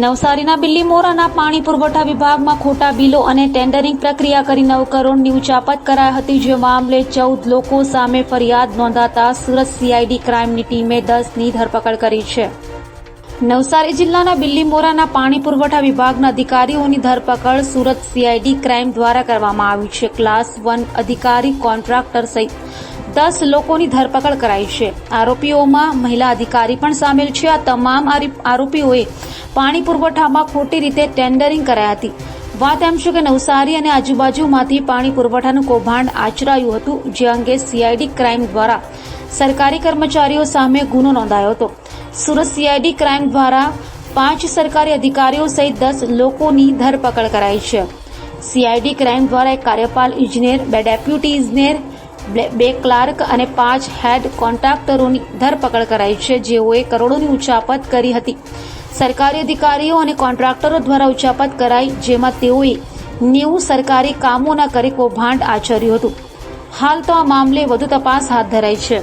નવસારીના બિલ્લીમોરાના પાણી પુરવઠા વિભાગમાં ખોટા બિલો અને ટેન્ડરિંગ પ્રક્રિયા કરી 9 કરોડની ઉચાપત કરાઈ હતી, જે મામલે 14 લોકો સામે ફરિયાદ નોંધાતા સુરત સીઆઈડી ક્રાઇમની ટીમે 10ની ધરપકડ કરી છે. નવસારી જિલ્લાના બિલ્લીમોરાના પાણી પુરવઠા વિભાગના અધિકારીઓની ધરપકડ સુરત સીઆઈડી ક્રાઇમ દ્વારા કરવામાં આવી છે. ક્લાસ 1 અધિકારી, કોન્ટ્રાક્ટર સહિત 10 લોકોની ધરપકડ કરાઈ છે. આરોપીઓમાં મહિલા અધિકારી પણ સામેલ છે. આ તમામ આરોપીઓએ પાણી પુરવઠામાં ખોટી રીતે ટેન્ડરિંગ કરાઈ હતી. વાત એમ છે કે નવસારી અને આજુબાજુમાંથી પાણી પુરવઠાનું કૌભાંડ આચરાયું હતું, જે અંગે સીઆઈડી ક્રાઇમ દ્વારા સરકારી કર્મચારીઓ સામે ગુનો નોંધાયો હતો. સુરત સીઆઈડી ક્રાઇમ દ્વારા 5 સરકારી અધિકારીઓ સહિત 10 લોકોની ધરપકડ કરાઈ છે. સીઆઈડી ક્રાઇમ દ્વારા એક કાર્યપાલ ઇજનેર, 2 ડેપ્યુટી ઇજનેર, 2 ક્લાર્ક અને 5 હેડ કોન્ટ્રાક્ટરોની ધરપકડ કરાઈ છે, જેઓએ કરોડોની ઉચાપત કરી હતી. સરકારી અધિકારીઓ અને કોન્ટ્રાક્ટરો દ્વારા ઉચાપત કરાઈ, જેમાં તેઓએ 90 સરકારી કામોના કરી કૌભાંડ આચર્યું હતું. હાલ તો આ મામલે વધુ તપાસ હાથ ધરાઈ છે.